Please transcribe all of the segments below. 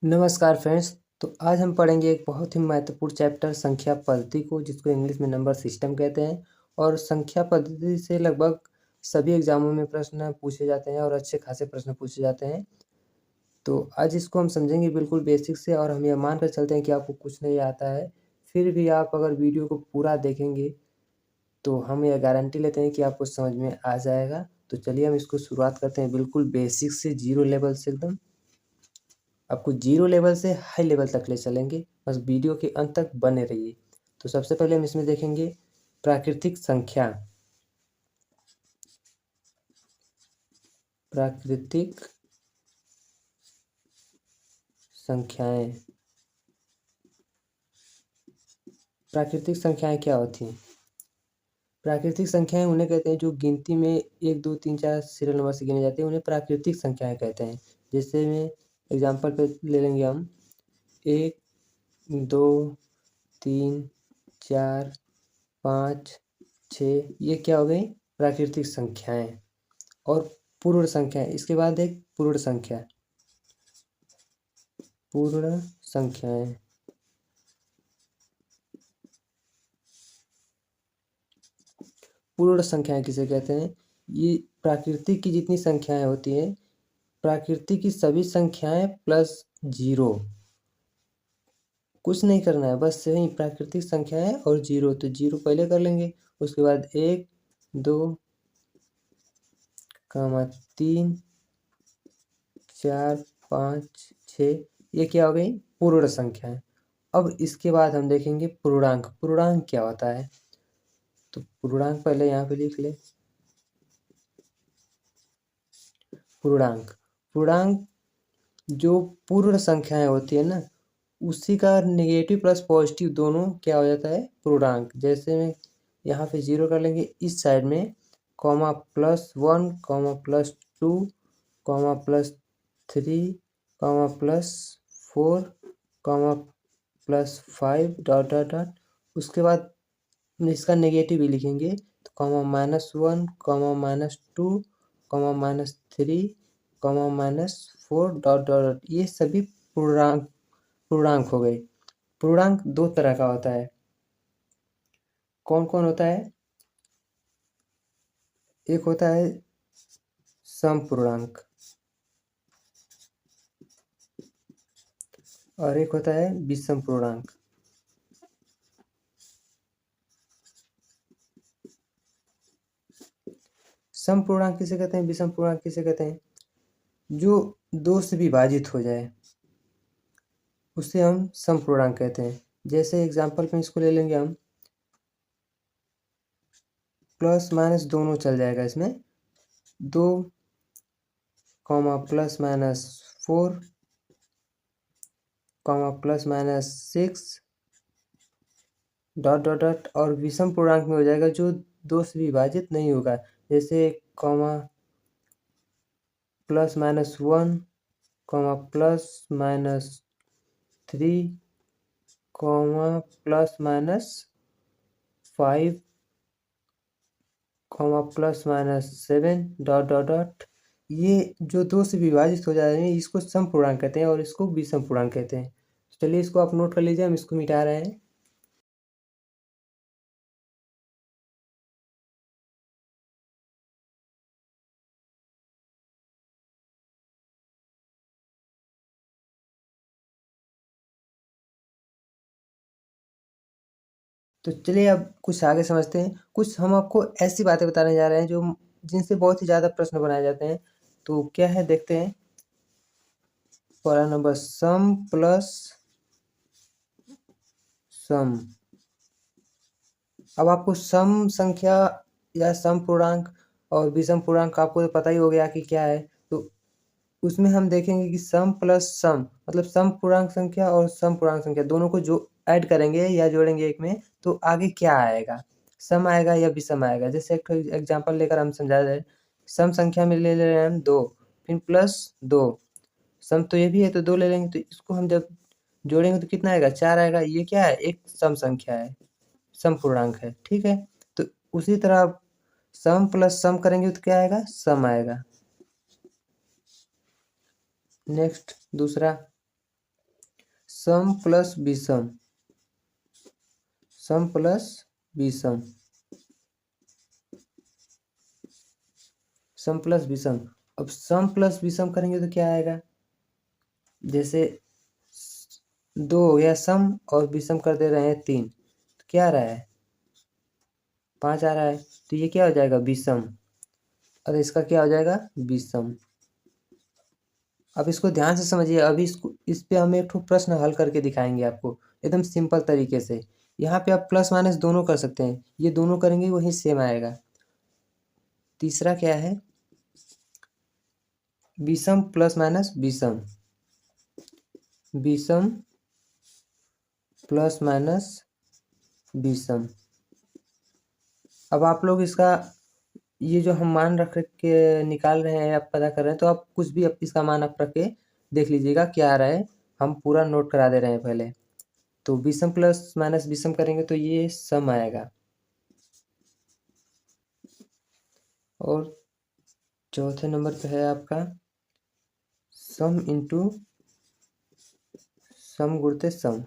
नमस्कार फ्रेंड्स। तो आज हम पढ़ेंगे एक बहुत ही महत्वपूर्ण चैप्टर संख्या पद्धति को, जिसको इंग्लिश में नंबर सिस्टम कहते हैं। और संख्या पद्धति से लगभग सभी एग्जामों में प्रश्न पूछे जाते हैं और अच्छे खासे प्रश्न पूछे जाते हैं। तो आज इसको हम समझेंगे बिल्कुल बेसिक से, और हम यह मान कर चलते हैं कि आपको कुछ नहीं आता है। फिर भी आप अगर वीडियो को पूरा देखेंगे तो हम यह गारंटी लेते हैं कि आपको समझ में आ जाएगा। तो चलिए हम इसको शुरुआत करते हैं बिल्कुल बेसिक से, जीरो लेवल से एकदम। आपको जीरो लेवल से हाई लेवल तक ले चलेंगे, बस वीडियो के अंत तक बने रहिए। तो सबसे पहले हम इसमें देखेंगे प्राकृतिक संख्या। प्राकृतिक संख्याएं। प्राकृतिक संख्याएं क्या होती हैं? प्राकृतिक संख्याएं उन्हें कहते हैं जो गिनती में 1 2 3 4 सीरियल नंबर से गिने जाते हैं, उन्हें प्राकृतिक संख्याएं कहते हैं। जैसे में एग्जाम्पल पे ले लेंगे हम 1 2 3 4 5 6, ये क्या हो गई? प्राकृतिक संख्याएं। और पूर्ण संख्या, इसके बाद एक पूर्ण संख्या। पूर्ण संख्याएं। पूर्ण संख्याएं किसे कहते हैं? ये प्रकृति की जितनी संख्याएं होती हैं, प्रकृति की सभी संख्याएं प्लस जीरो। कुछ नहीं करना है, बस यही प्राकृतिक संख्याएं और जीरो। तो जीरो पहले कर लेंगे, उसके बाद 1 2 3 4 5 6, ये क्या हो गई? पूर्ण संख्याएं। अब इसके बाद हम देखेंगे पूर्णांक। पूर्णांक क्या होता है? तो पूर्णांक पहले यहाँ पे लिख ले। पूर्णांक। पूर्णांक जो पूर्ण संख्याएं होती है ना, उसी का नेगेटिव प्लस पॉजिटिव दोनों क्या हो जाता है? पूर्णांक। जैसे में यहाँ पे जीरो कर लेंगे, इस साइड में comma +1 comma +2 comma +3 comma +4 comma +5 dot dot dot. उसके बाद इसका नेगेटिव भी लिखेंगे, तो comma -1 comma -2 comma -3 comma -4 dot dot dot. ये सभी पूर्णांक पूर्णांक हो गए। पूर्णांक दो तरह का होता है। कौन कौन होता है? एक होता है समपूर्णांक और एक होता है विषम पूर्णांक। समपूर्णांक किसे कहते हैं? विषम पूर्णांक किसे कहते हैं? जो दो से विभाजित हो जाए उसे हम समपूर्णांक कहते हैं। जैसे एग्जांपल में इसको ले लेंगे हम, प्लस माइनस दोनों चल जाएगा इसमें। 2 comma +-4 comma +-6 dot dot dot. और विषम पूर्णांक में हो जाएगा जो दो से विभाजित नहीं होगा। जैसे comma +-1 comma +-3 comma +-5 comma +-7 dot dot dot. ये जो दो से विभाजित हो जाए इसको समपूर्णांक कहते हैं और इसको विषम पूर्णांक कहते हैं। चलिए इसको आप नोट कर लीजिए, हम इसको मिटा रहे हैं। तो चलिए अब कुछ आगे समझते हैं। कुछ हम आपको ऐसी बातें बताने जा रहे हैं जो जिनसे बहुत ही ज़्यादा प्रश्न बनाए जाते हैं। तो क्या है देखते हैं। पहला नंबर सम प्लस सम। अब आपको सम संख्या या सम पूर्णांक और विषम पूर्णांक आपको तो पता ही हो गया कि क्या है। तो उसमें हम देखेंगे कि सम प्लस सम मतलब सम पूर्णांक संख्या और सम पूर्णांक संख्या दोनों को जो ऐड करेंगे या जोड़ेंगे एक में, तो आगे क्या आएगा? सम आएगा या विषम आएगा? जैसे एक एग्जांपल लेकर हम समझा रहे हैं। सम संख्या में ले रहे हैं हम 2, फिर +2। सम तो ये भी है तो 2 ले लेंगे, तो इसको हम जब जोड़ेंगे तो कितना आएगा? 4 आएगा। ये क्या है? एक सम संख्या है, सम पूर्णांक है। ठीक है। तो उसी तरह आप सम प्लस सम करेंगे तो क्या आएगा? सम आएगा। नेक्स्ट दूसरा, सम प्लस विषम, सम प्लस विषम, सम प्लस विषम। अब सम प्लस विषम करेंगे तो क्या आएगा, जैसे 2 हो गया सम और विषम कर दे रहे हैं 3, तो क्या आ रहा है 5 आ रहा है, तो ये क्या हो जाएगा विषम, और इसका क्या हो जाएगा विषम। अब इसको ध्यान से समझिए, अभी इसको इस पे हम एक ठो प्रश्न हल करके दिखाएंगे आपको एकदम सिंपल तरीके से। यहाँ पे आप प्लस माइनस दोनों कर सकते हैं, ये दोनों करेंगे वही सेम आएगा। तीसरा क्या है, विषम प्लस माइनस विषम, विषम प्लस माइनस विषम। अब आप लोग इसका ये जो हम मान रख के निकाल रहे हैं, आप पता कर रहे हैं, तो आप कुछ भी इसका मान आप रख के देख लीजिएगा क्या आ रहा है, हम पूरा नोट करा दे रहे हैं पहले। तो विषम प्लस माइनस विषम करेंगे तो ये सम आएगा। और चौथे नंबर पे है आपका सम इंटू सम गुणते सम,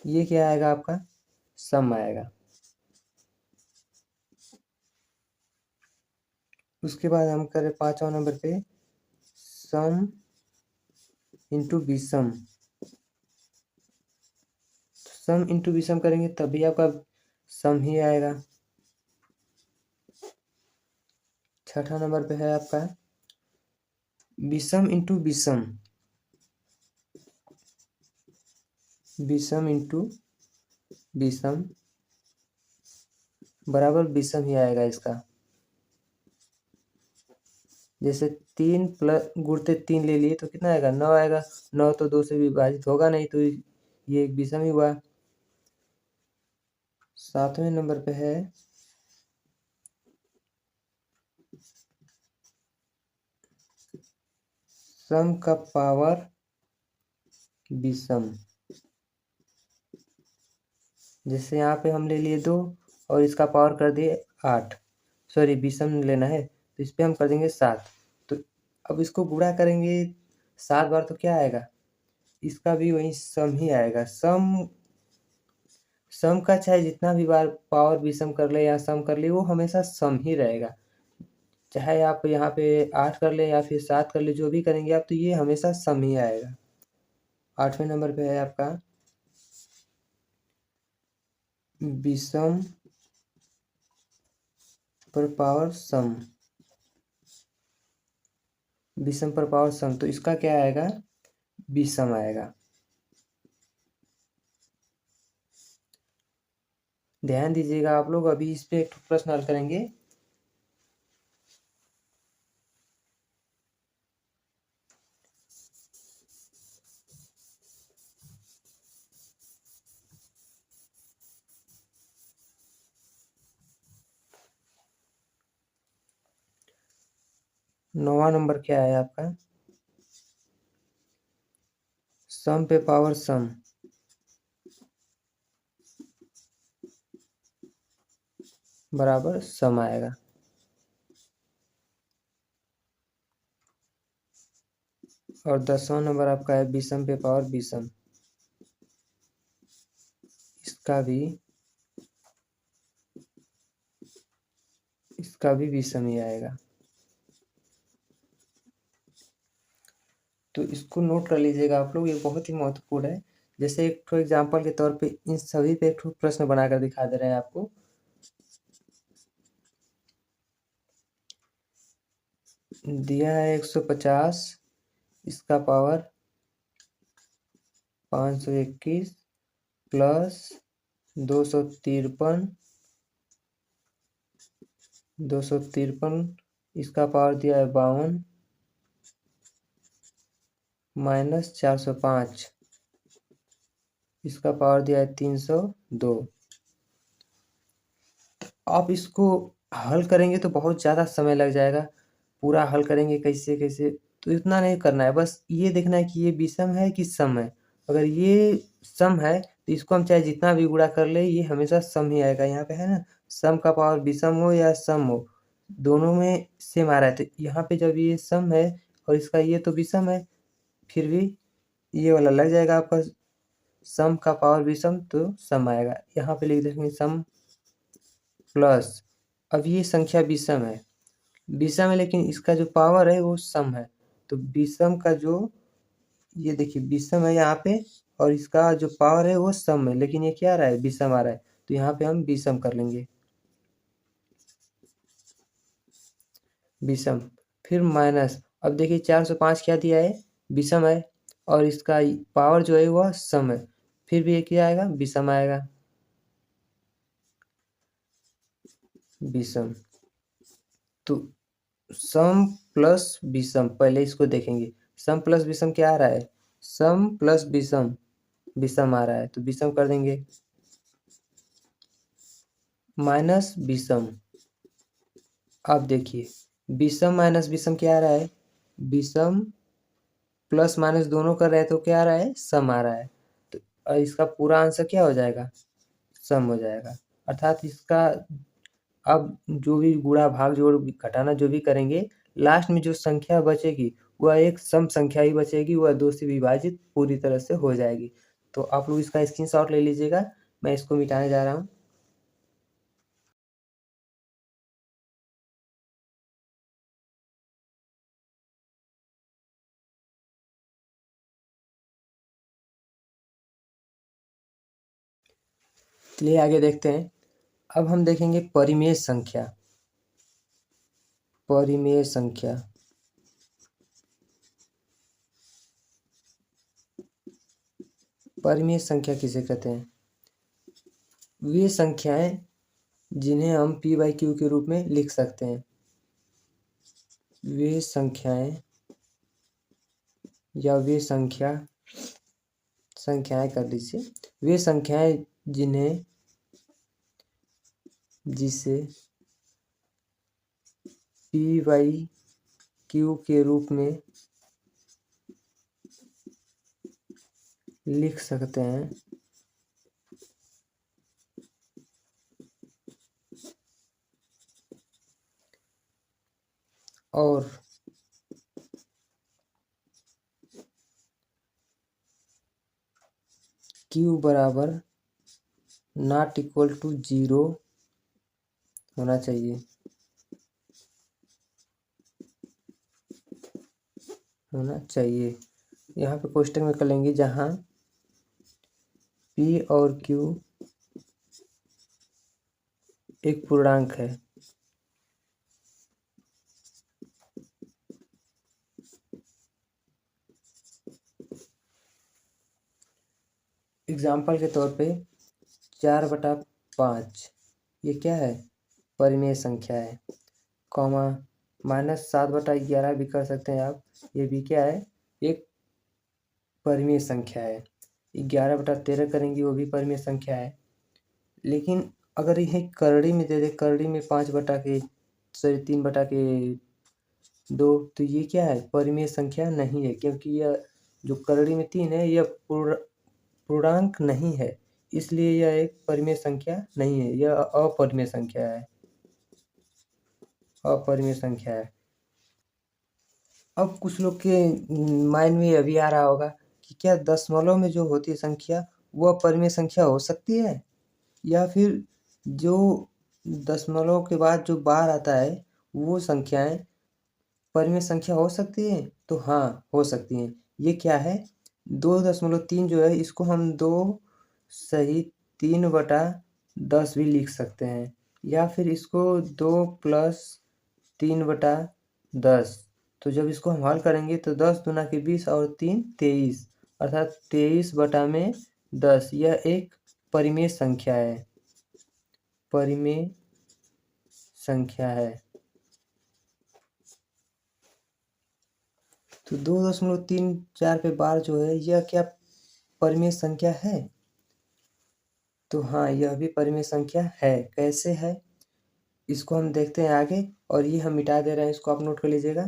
ये क्या आएगा आपका सम आएगा। उसके बाद हम करें 5वां नंबर पे सम इंटू विषम, सम इंटू विषम करेंगे तभी आपका सम ही आएगा। 6ठा नंबर पे है आपका विषम इंटू विषम, विषम इंटू विषम बराबर विषम ही आएगा इसका। जैसे 3 प्लस गुणते 3 ले लिए तो कितना आएगा 9 आएगा, 9 तो 2 से विभाजित होगा नहीं, तो ये एक विषम ही हुआ। 7वें नंबर पे है सम का पावर विषम। जैसे यहाँ पे हम ले लिए 2 और इसका पावर कर दिए 8, सॉरी विषम लेना है तो इस पे हम कर देंगे 7। तो अब इसको गुणा करेंगे 7 बार तो क्या आएगा, इसका भी वही सम ही आएगा। सम सम का चाहे जितना भी बार पावर विषम कर ले या सम कर ले, वो हमेशा सम ही रहेगा। चाहे आप यहाँ पे 8 कर ले या फिर 7 कर ले, जो भी करेंगे आप, तो ये हमेशा सम ही आएगा। 8वें नंबर पे है आपका विषम पर पावर सम, विषम पर पावर सम, तो इसका क्या आएगा विषम आएगा। ध्यान दीजिएगा आप लोग, अभी इस पे एक प्रश्न हल करेंगे। नौवां नंबर क्या है आपका सम पे पावर सम, बराबर सम आएगा। और 10वां नंबर आपका है विषम पे पावर विषम, इसका भी विषम ही आएगा। तो इसको नोट कर लीजिएगा आप लोग, ये बहुत ही महत्वपूर्ण है। जैसे एक ठो एग्जाम्पल के तौर पे इन सभी पे एक ठो प्रश्न बनाकर दिखा दे रहे हैं आपको। दिया है 150, इसका पावर 521 प्लस 253, इसका पावर दिया है 52 माइनस 405, इसका पावर दिया है 302। आप इसको हल करेंगे तो बहुत ज़्यादा समय लग जाएगा, पूरा हल करेंगे कैसे कैसे, तो इतना नहीं करना है, बस ये देखना है कि ये विषम है कि सम है। अगर ये सम है तो इसको हम चाहे जितना भी गुणा कर ले, ये हमेशा सम ही आएगा। यहाँ पे है ना, सम का पावर विषम हो या सम हो, दोनों में सेम आ रहा है, तो यहाँ पे जब ये सम है और इसका ये तो विषम है, फिर भी ये वाला लग जाएगा आपका सम का पावर विषम, तो सम आएगा। यहाँ पे लिख देंगे सम प्लस, अब ये संख्या विषम है, विषम है लेकिन इसका जो पावर है वो सम है, तो विषम का जो, ये देखिए विषम है यहाँ पे, और इसका जो पावर है वो सम है, लेकिन ये क्या आ रहा है, विषम आ रहा है, तो यहाँ पे हम विषम कर लेंगे, विषम। फिर माइनस, अब देखिए 405 क्या दिया है, विषम है, और इसका पावर जो है वह सम है, फिर भी ये क्या आएगा, विषम आएगा, विषम। तो सम प्लस विषम, पहले इसको देखेंगे, सम प्लस विषम क्या आ रहा है, सम प्लस विषम, विषम आ रहा है, तो विषम कर देंगे, माइनस विषम। अब देखिए विषम माइनस विषम क्या आ रहा है, विषम प्लस माइनस दोनों कर रहे हैं, तो क्या आ रहा है, सम आ रहा है, तो इसका पूरा आंसर क्या हो जाएगा, सम हो जाएगा। अर्थात इसका अब जो भी गुणा भाग जोड़ घटाना जो भी करेंगे, लास्ट में जो संख्या बचेगी वह एक सम संख्या ही बचेगी, वह 2 से विभाजित पूरी तरह से हो जाएगी। तो आप लोग इसका स्क्रीनशॉट ले लीजिएगा, मैं इसको मिटाने जा रहा हूँ। चलिए आगे देखते हैं। अब हम देखेंगे परिमेय संख्या, परिमेय संख्या, परिमेय संख्या किसे कहते हैं, वे संख्याएं जिन्हें हम पी बाई क्यू के रूप में लिख सकते हैं, वे संख्याएं या वे संख्याएं कर लीजिए, वे संख्याएं जिन्हें, जिसे पी बाई क्यू के रूप में लिख सकते हैं, और क्यू बराबर नॉट इक्वल टू 0 होना चाहिए, होना चाहिए। यहाँ पे क्वेश्चन में कर लेंगे, जहाँ पी और क्यू एक पूर्णांक है, एग्जाम्पल के तौर पे 4/5 ये क्या है, परिमेय संख्या है, कॉमा -7/11 भी कर सकते हैं आप, ये भी क्या है, एक परिमेय संख्या है। 11/13 करेंगे वो भी परिमेय संख्या है। लेकिन अगर यह करड़ी में दे दे, करड़ी में 3/2, तो ये क्या है, परिमेय संख्या नहीं है, क्योंकि यह जो करड़ी में 3 है यह पूर्णांक नहीं है, इसलिए यह एक परिमेय संख्या नहीं है, यह अपरिमेय संख्या है, अपरिमेय संख्या है। अब कुछ लोग के माइंड में अभी आ रहा होगा कि क्या दशमलव में जो होती है संख्या वह परिमेय संख्या हो सकती है, या फिर जो दशमलव के बाद जो बार आता है वो संख्याएं परिमेय संख्या हो सकती है, तो हाँ हो सकती हैं। ये क्या है, 2.3 जो है इसको हम 2 सही 3/10 भी लिख सकते हैं, या फिर इसको 2 + 3/10, तो जब इसको हम हल करेंगे तो 10×20 और 3 23, अर्थात 23/10 यह एक परिमेय संख्या है, परिमेय संख्या है। तो 2.34 पे बार जो है यह क्या परिमेय संख्या है, तो हाँ यह भी परिमेय संख्या है। कैसे है इसको हम देखते हैं आगे, और ये हम मिटा दे रहे हैं, इसको आप नोट कर लीजिएगा।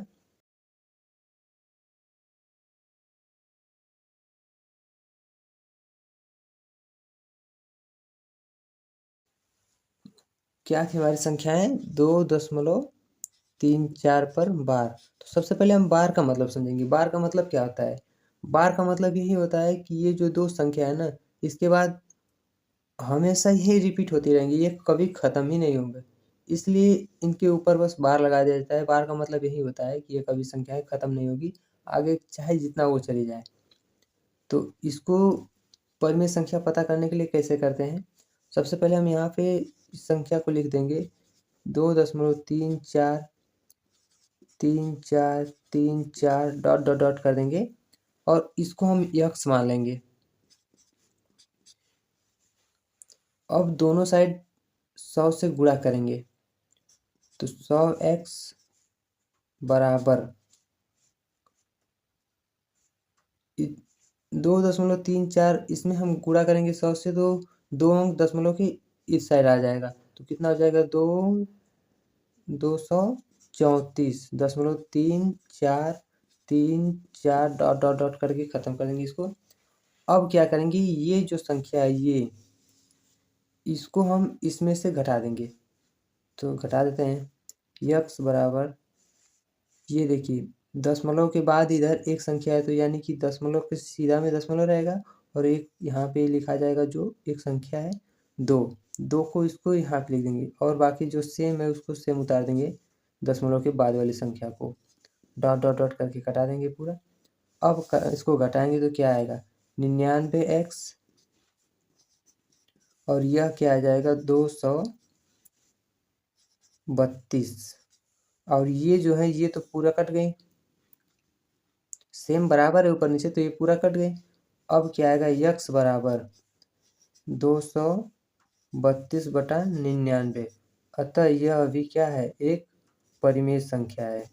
क्या थी हमारी संख्याएं, 2.34 पर बार। तो सबसे पहले हम बार का मतलब समझेंगे, बार का मतलब क्या होता है, बार का मतलब यही होता है कि ये जो दो संख्या है ना, इसके बाद हमेशा यही रिपीट होती रहेंगी, ये कभी ख़त्म ही नहीं होंगे। इसलिए इनके ऊपर बस बार लगा दिया जाता है। बार का मतलब यही होता है कि ये कभी संख्याएँ ख़त्म नहीं होगी, आगे चाहे जितना वो चली जाए। तो इसको परिमेय संख्या पता करने के लिए कैसे करते हैं? सबसे पहले हम यहाँ पे इस संख्या को लिख देंगे 2.34 3 4 डॉट डॉट डॉट कर देंगे और इसको हम यक्स मान लेंगे। अब दोनों साइड 100 से गुणा करेंगे तो 100x बराबर 2.34, इसमें हम गुणा करेंगे 100 से तो 2 अंक दशमलव के इस साइड आ जाएगा, तो कितना हो जाएगा 234.34 डॉट डॉट डॉट करके ख़त्म कर देंगे इसको। अब क्या करेंगे, ये जो संख्या है ये, इसको हम इसमें से घटा देंगे। तो घटा देते हैं, यक्स बराबर, ये देखिए दशमलव के बाद इधर एक संख्या है तो यानी कि दशमलव के सीधा में दशमलव रहेगा और एक यहाँ पे लिखा जाएगा जो एक संख्या है 2। 2 को इसको यहाँ पे लिख देंगे और बाकी जो सेम है उसको सेम उतार देंगे दशमलव के बाद वाली संख्या को, डॉट डॉट डॉट करके कटा देंगे पूरा। अब इसको घटाएंगे तो क्या आएगा 99x और यह क्या आ जाएगा 232 और ये जो है ये तो पूरा कट गई, सेम बराबर है ऊपर नीचे तो ये पूरा कट गई। अब क्या आएगा यक्स बराबर 232/99। अतः यह अभी क्या है, एक परिमेय संख्या है,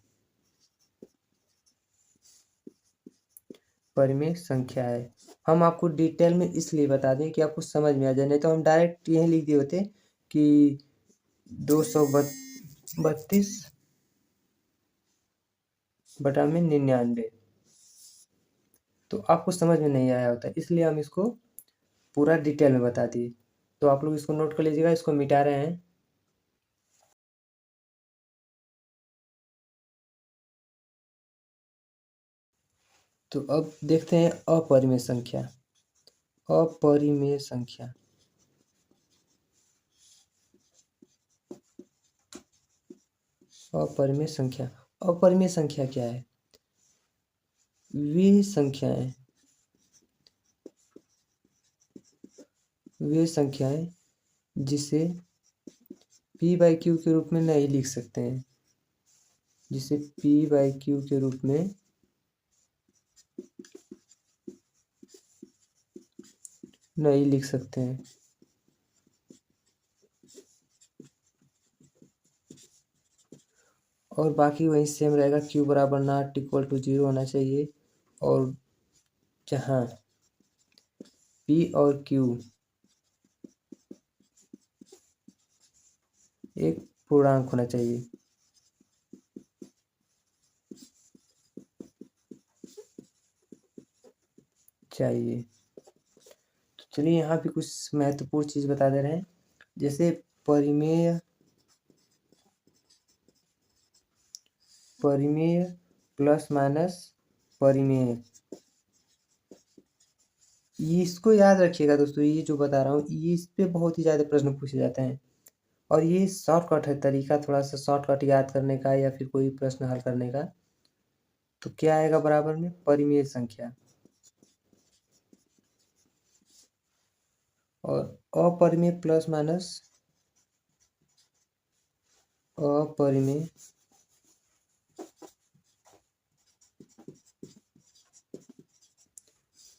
परिमेय संख्या है। हम आपको डिटेल में इसलिए बता दें कि आपको समझ में आ जाए, नहीं तो हम डायरेक्ट यही लिख दिए होते कि 232/99, तो आपको समझ में नहीं आया होता, इसलिए हम इसको पूरा डिटेल में बता दिए। तो आप लोग इसको नोट कर लीजिएगा, इसको मिटा रहे हैं। तो अब देखते हैं अपरिमेय संख्या। अपरिमेय संख्या, अपरिमेय संख्या, अपरिमेय संख्या क्या है? वे संख्याएं, वे संख्याएं जिसे p/q के रूप में नहीं लिख सकते हैं, जिसे p/q के रूप में नहीं लिख सकते हैं। और बाकी वही सेम रहेगा, q बराबर नॉट इक्वल टू 0 होना चाहिए और जहाँ p और q एक पूर्णांक होना चाहिए। तो चलिए यहाँ पे कुछ महत्वपूर्ण चीज़ बता दे रहे हैं, जैसे परिमेय, परिमेय प्लस माइनस परिमेय, इसको याद रखिएगा दोस्तों, ये जो बता रहा हूँ ये इस पे बहुत ही ज़्यादा प्रश्न पूछे जाते हैं और ये शॉर्टकट है, तरीका थोड़ा सा शॉर्टकट याद करने का या फिर कोई प्रश्न हल करने का। तो क्या आएगा बराबर में परिमेय संख्या और अपरिमेय प्लस माइनस अपरिमेय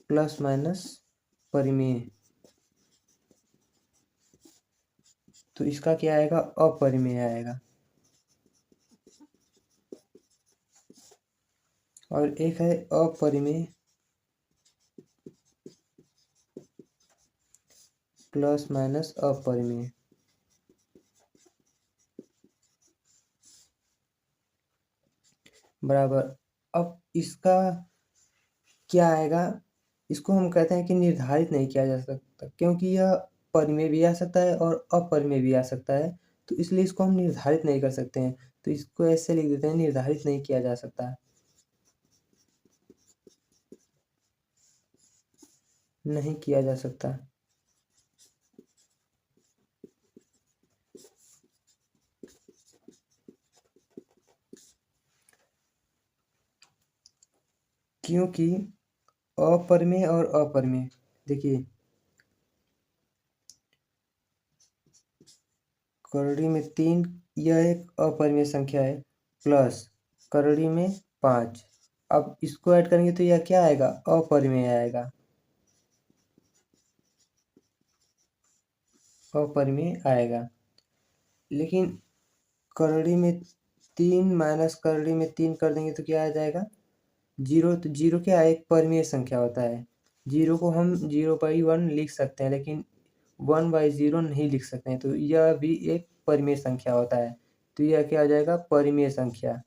प्लस माइनस परिमेय, तो इसका क्या आएगा अपरिमेय आएगा। और एक है अपरिमेय प्लस माइनस अपरिमेय, बराबर। अब इसका क्या आएगा, इसको हम कहते हैं कि निर्धारित नहीं किया जा सकता, क्योंकि यह परिमेय भी आ सकता है और अपरिमेय भी आ सकता है, तो इसलिए इसको हम निर्धारित नहीं कर सकते हैं। तो इसको ऐसे लिख देते हैं, निर्धारित नहीं किया जा सकता। नहीं किया जा सकता। क्योंकि अपरिमेय और अपरिमेय, देखिए करड़ी में 3, यह एक अपरिमेय संख्या है, प्लस करड़ी में 5। अब इसको ऐड करेंगे तो यह क्या आएगा, अपरिमेय आएगा, अपरिमेय आएगा। लेकिन करड़ी में 3 माइनस करड़ी में 3 कर देंगे तो क्या आ जाएगा, 0। तो 0 क्या है, एक परिमेय संख्या होता है। 0 को हम 0/1 लिख सकते हैं, लेकिन 1/0 नहीं लिख सकते हैं, तो यह भी एक परिमेय संख्या होता है। तो यह क्या हो जाएगा, परिमेय संख्या।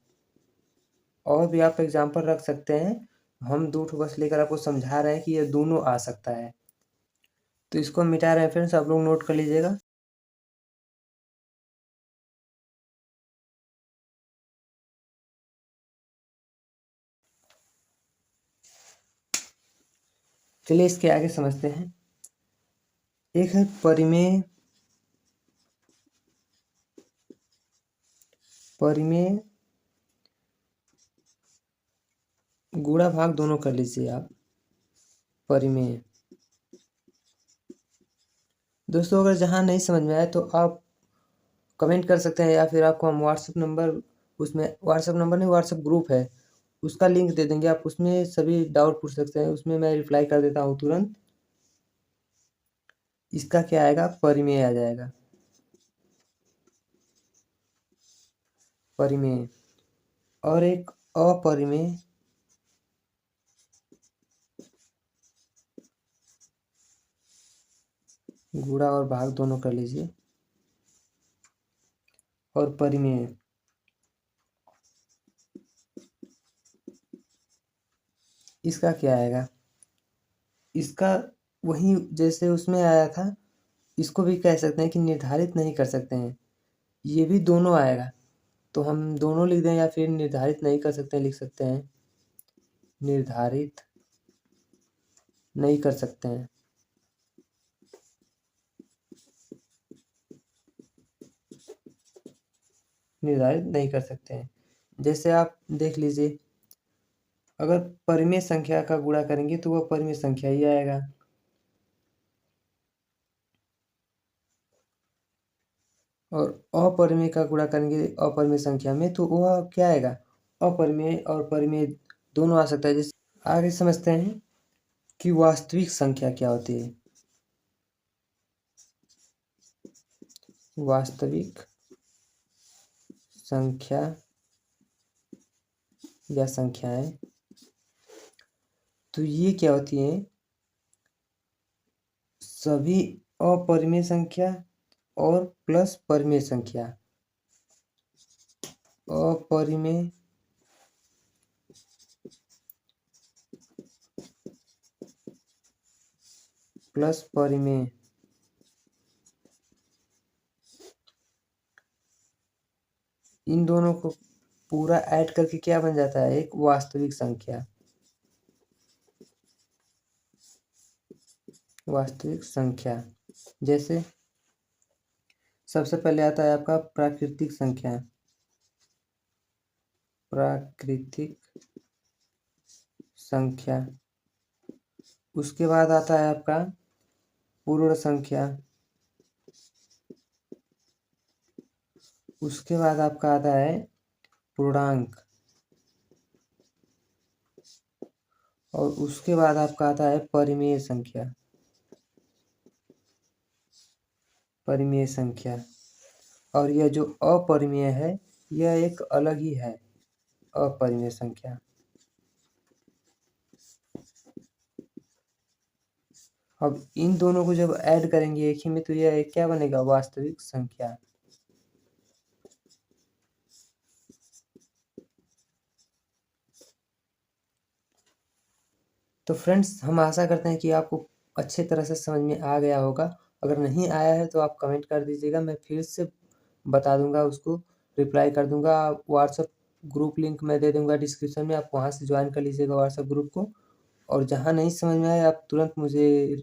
और भी आप एग्जाम्पल रख सकते हैं, हम 2 ठो बस लेकर आपको समझा रहे हैं कि ये दोनों आ सकता है। तो इसको हम मिटा रहे हैं फ्रेंड्स, आप लोग नोट कर लीजिएगा। चलिए इसके आगे समझते हैं। एक है परिमेय, परिमेय गुणा भाग दोनों कर लीजिए आप, परिमेय। दोस्तों अगर जहाँ नहीं समझ में आए तो आप कमेंट कर सकते हैं, या फिर आपको हम व्हाट्सएप नंबर, उसमें व्हाट्सएप नंबर नहीं, व्हाट्सएप ग्रुप है, उसका लिंक दे देंगे, आप उसमें सभी डाउट पूछ सकते हैं, उसमें मैं रिप्लाई कर देता हूँ तुरंत। इसका क्या आएगा, परिमेय आ जाएगा, परिमेय। और एक अपरिमेय गुणा और भाग दोनों कर लीजिए, और परिमेय। इसका क्या आएगा, इसका वही जैसे उसमें आया था, इसको भी कह सकते हैं कि निर्धारित नहीं कर सकते हैं, ये भी दोनों आएगा। तो हम दोनों लिख दें, या फिर निर्धारित नहीं कर सकते लिख सकते हैं, निर्धारित नहीं कर सकते हैं। निर्धारित नहीं कर सकते हैं, जैसे आप देख लीजिए, अगर परिमेय संख्या का गुणा करेंगे तो वह परिमेय संख्या ही आएगा, और अपरिमेय का गुणा करेंगे अपरिमेय संख्या में तो वह क्या आएगा, अपरिमेय और परिमेय दोनों आ सकता है। जैसे आगे समझते हैं कि वास्तविक संख्या क्या होती है। वास्तविक संख्या या संख्याएं, तो ये क्या होती हैं, सभी अपरिमेय संख्या और प्लस परिमेय संख्या, अपरिमेय प्लस परिमेय, इन दोनों को पूरा ऐड करके क्या बन जाता है, एक वास्तविक संख्या। वास्तविक संख्या जैसे सबसे पहले आता है आपका प्राकृतिक संख्या, प्राकृतिक संख्या। उसके बाद आता है आपका पूर्ण संख्या। उसके बाद आपका आता है पूर्णांक, और उसके बाद आपका आता है परिमेय संख्या, परिमेय संख्या। और यह जो अपरिमेय है, यह एक अलग ही है, अपरिमेय संख्या। अब इन दोनों को जब ऐड करेंगे एक ही में तो यह एक क्या बनेगा, वास्तविक संख्या। तो फ्रेंड्स हम आशा करते हैं कि आपको अच्छे तरह से समझ में आ गया होगा। अगर नहीं आया है तो आप कमेंट कर दीजिएगा, मैं फिर से बता दूंगा, उसको रिप्लाई कर दूंगा। व्हाट्सएप ग्रुप लिंक मैं दे दूंगा डिस्क्रिप्शन में, आप वहाँ से ज्वाइन कर लीजिएगा व्हाट्सएप ग्रुप को। और जहाँ नहीं समझ में आए आप तुरंत मुझे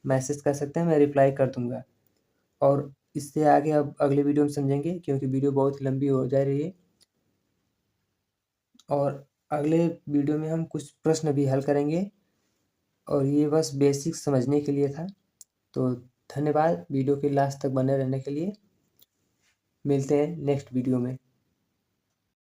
मैसेज कर सकते हैं, मैं रिप्लाई कर दूँगा। और इससे आगे अब अगले वीडियो में समझेंगे, क्योंकि वीडियो बहुत ही लंबी हो जा रही है। और अगले वीडियो में हम कुछ प्रश्न भी हल करेंगे, और ये बस बेसिक समझने के लिए था। तो धन्यवाद वीडियो के लास्ट तक बने रहने के लिए। मिलते हैं नेक्स्ट वीडियो में।